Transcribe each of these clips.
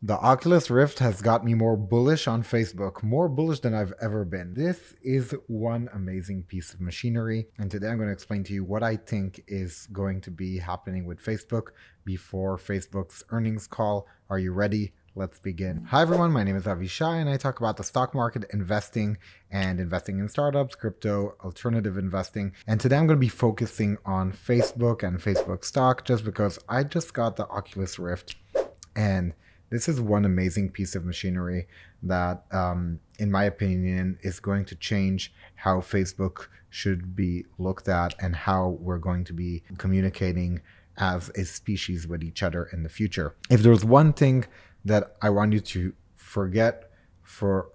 The Oculus Rift has got me more bullish on Facebook, more bullish than I've ever been. This is one amazing piece of machinery, and today I'm going to explain to you what I think is going to be happening with Facebook before Facebook's earnings call. Are you ready? Let's begin. Hi everyone, my name is Avishai and I talk about the stock market, investing, and investing in startups, crypto, alternative investing. And today I'm going to be focusing on Facebook and Facebook stock just because I just got the Oculus Rift, and this is one amazing piece of machinery that, in my opinion, is going to change how Facebook should be looked at and how we're going to be communicating as a species with each other in the future. If there's one thing that I want you to forget for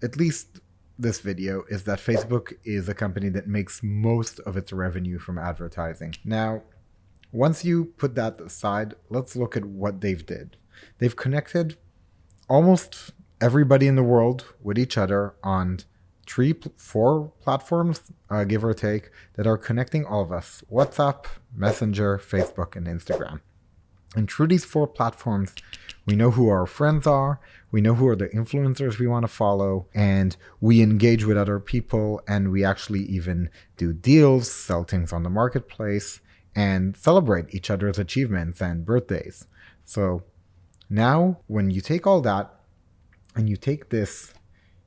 at least this video, is that Facebook is a company that makes most of its revenue from advertising. Now, once you put that aside, let's look at what they've did. They've connected almost everybody in the world with each other on four platforms, give or take, that are connecting all of us: WhatsApp, Messenger, Facebook, and Instagram. And through these four platforms, we know who our friends are, we know who are the influencers we want to follow, and we engage with other people, and we actually even do deals, sell things on the marketplace, and celebrate each other's achievements and birthdays. So now, when you take all that and you take this,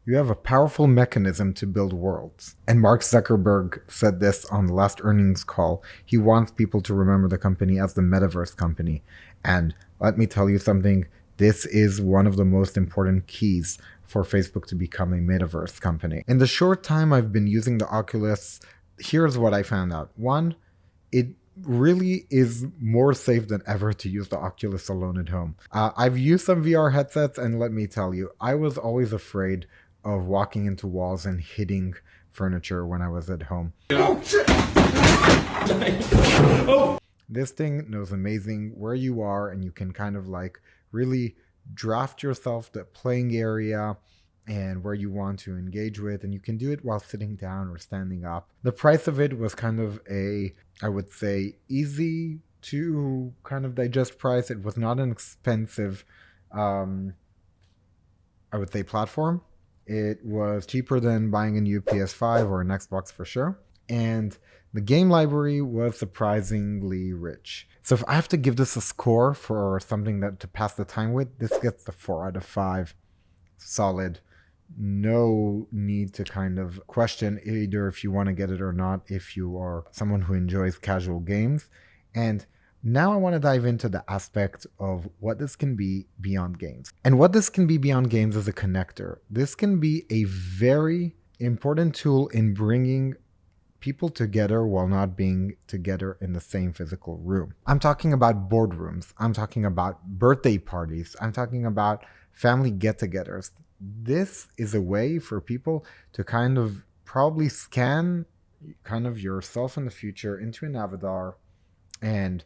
you have a powerful mechanism to build worlds. And Mark Zuckerberg said this on the last earnings call. He wants people to remember the company as the Metaverse company. And let me tell you something, this is one of the most important keys for Facebook to become a Metaverse company. In the short time I've been using the Oculus, here's what I found out. One, it really is more safe than ever to use the Oculus alone at home. I've used some VR headsets, and let me tell you, I was always afraid of walking into walls and hitting furniture when I was at home. This thing knows amazing where you are, and you can kind of like really draft yourself the playing area and where you want to engage with, and you can do it while sitting down or standing up. The price of it was kind of I would say, easy to kind of digest price. It was not an expensive, I would say, platform. It was cheaper than buying a new PS5 or an Xbox for sure. And the game library was surprisingly rich. So if I have to give this a score for something that to pass the time with, this gets the 4 out of 5. Solid. No need to kind of question either if you want to get it or not, if you are someone who enjoys casual games. And now I want to dive into the aspect of what this can be beyond games. And what this can be beyond games is a connector. This can be a very important tool in bringing people together while not being together in the same physical room. I'm talking about boardrooms. I'm talking about birthday parties. I'm talking about family get-togethers. This is a way for people to kind of probably scan kind of yourself in the future into an avatar, and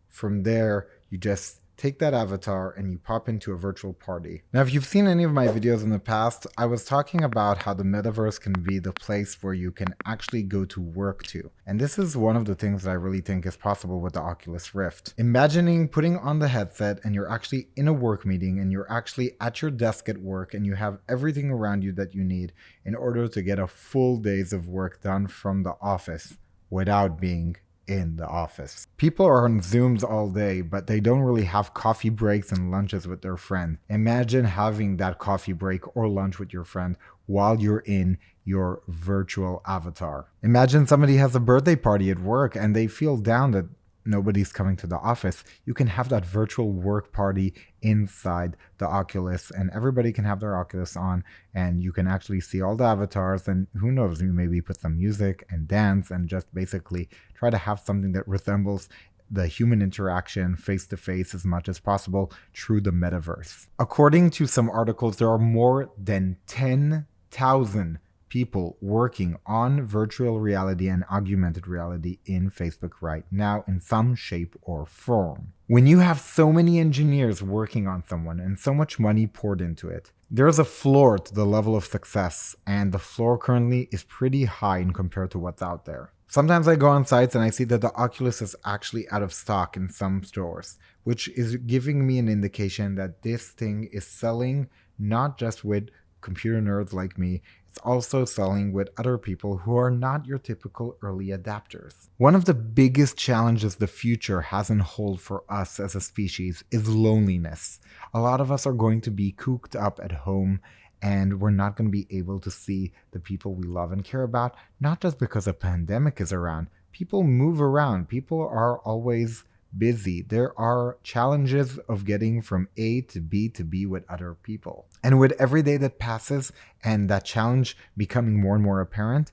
from there you just take that avatar and you pop into a virtual party. Now, if you've seen any of my videos in the past, I was talking about how the metaverse can be the place where you can actually go to work to. And this is one of the things that I really think is possible with the Oculus Rift. Imagining putting on the headset and you're actually in a work meeting and you're actually at your desk at work and you have everything around you that you need in order to get a full days of work done from the office without being in the office. People are on Zooms all day, but they don't really have coffee breaks and lunches with their friend. Imagine having that coffee break or lunch with your friend while you're in your virtual avatar. Imagine somebody has a birthday party at work and they feel down that nobody's coming to the office. You can have that virtual work party inside the Oculus, and everybody can have their Oculus on, and you can actually see all the avatars, and who knows, you maybe put some music and dance and just basically try to have something that resembles the human interaction face to face as much as possible through the metaverse. According to some articles, there are more than 10,000 people working on virtual reality and augmented reality in Facebook right now in some shape or form. When you have so many engineers working on someone and so much money poured into it, there's a floor to the level of success, and the floor currently is pretty high in compared to what's out there. Sometimes I go on sites and I see that the Oculus is actually out of stock in some stores, which is giving me an indication that this thing is selling not just with computer nerds like me, it's also selling with other people who are not your typical early adapters. One of the biggest challenges the future has in hold for us as a species is loneliness. A lot of us are going to be cooped up at home, and we're not going to be able to see the people we love and care about, not just because a pandemic is around. People move around. People are always busy. There are challenges of getting from A to B with other people. And with every day that passes and that challenge becoming more and more apparent,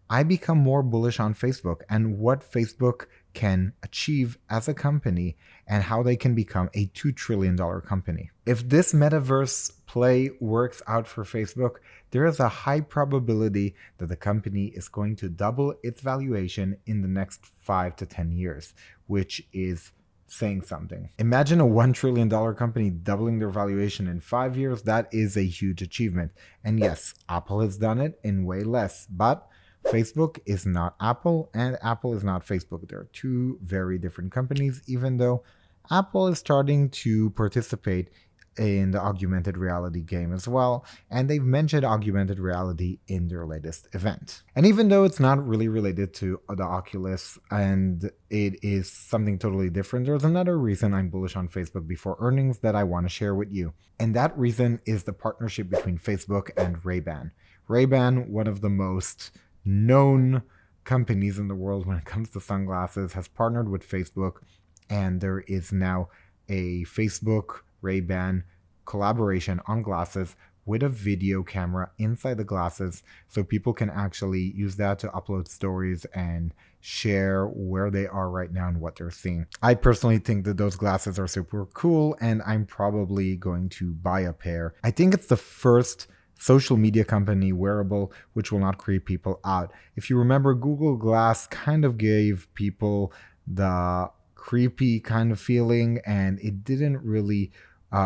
I become more bullish on Facebook and what Facebook can achieve as a company and how they can become a $2 trillion company. If this metaverse play works out for Facebook, there is a high probability that the company is going to double its valuation in the next 5 to 10 years, which is saying something. Imagine a $1 trillion company doubling their valuation in 5 years. That is a huge achievement. And yes, Apple has done it in way less, but Facebook is not Apple and Apple is not Facebook. They're two very different companies, even though Apple is starting to participate in the augmented reality game as well, and they've mentioned augmented reality in their latest event. And even though it's not really related to the Oculus and it is something totally different, there's another reason I'm bullish on Facebook before earnings that I want to share with you. And that reason is the partnership between Facebook and Ray-Ban. Ray-Ban, one of the most known companies in the world when it comes to sunglasses, has partnered with Facebook, and there is now a Facebook Ray-Ban collaboration on glasses with a video camera inside the glasses, so people can actually use that to upload stories and share where they are right now and what they're seeing. I personally think that those glasses are super cool, and I'm probably going to buy a pair. I think it's the first social media company wearable which will not creep people out. If you remember, Google Glass kind of gave people the creepy kind of feeling, and it didn't really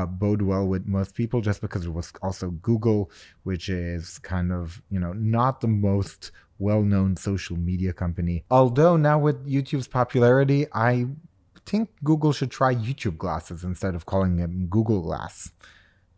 bode well with most people just because it was also Google, which is kind of, not the most well-known social media company. Although now with YouTube's popularity, I think Google should try YouTube glasses instead of calling them Google Glass.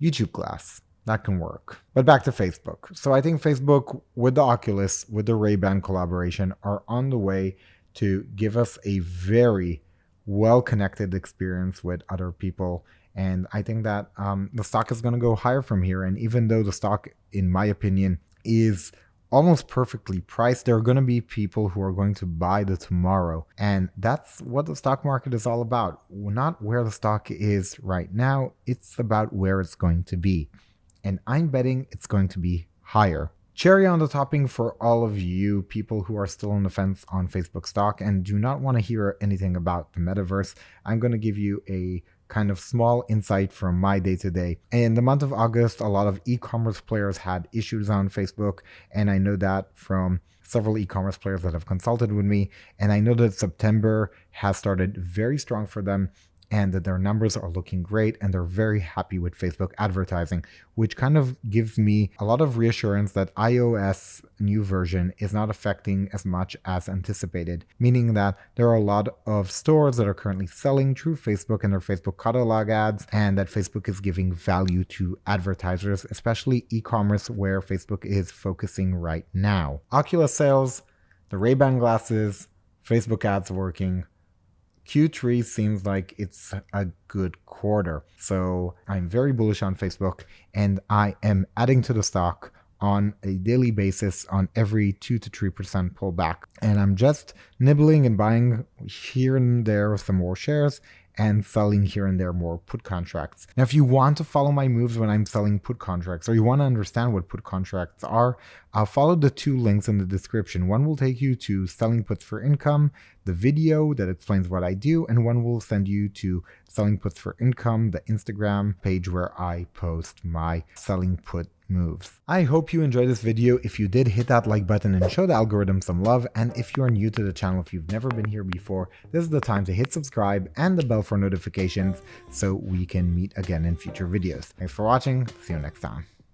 YouTube Glass. That can work. But back to Facebook. So I think Facebook with the Oculus, with the Ray-Ban collaboration, are on the way to give us a very well-connected experience with other people. And I think that the stock is going to go higher from here. And even though the stock, in my opinion, is almost perfectly priced, there are going to be people who are going to buy the tomorrow. And that's what the stock market is all about. Not where the stock is right now. It's about where it's going to be. And I'm betting it's going to be higher. Cherry on the topping for all of you people who are still on the fence on Facebook stock and do not want to hear anything about the metaverse, I'm going to give you a kind of small insight from my day-to-day. In the month of August, a lot of e-commerce players had issues on Facebook, and I know that from several e-commerce players that have consulted with me, and I know that September has started very strong for them, and that their numbers are looking great, and they're very happy with Facebook advertising, which kind of gives me a lot of reassurance that iOS new version is not affecting as much as anticipated, meaning that there are a lot of stores that are currently selling through Facebook and their Facebook catalog ads, and that Facebook is giving value to advertisers, especially e-commerce where Facebook is focusing right now. Oculus sales, the Ray-Ban glasses, Facebook ads working. Q3 seems like it's a good quarter. So I'm very bullish on Facebook, and I am adding to the stock on a daily basis on every 2 to 3% pullback. And I'm just nibbling and buying here and there some more shares and selling here and there more put contracts. Now, if you want to follow my moves when I'm selling put contracts, or you want to understand what put contracts are, I'll follow the 2 links in the description. One will take you to Selling Puts for Income, the video that explains what I do, and one will send you to Selling Puts for Income, the Instagram page where I post my selling put moves. I hope you enjoyed this video. If you did, hit that like button and show the algorithm some love. And if you are new to the channel, if you've never been here before, this is the time to hit subscribe and the bell for notifications so we can meet again in future videos. Thanks for watching. See you next time.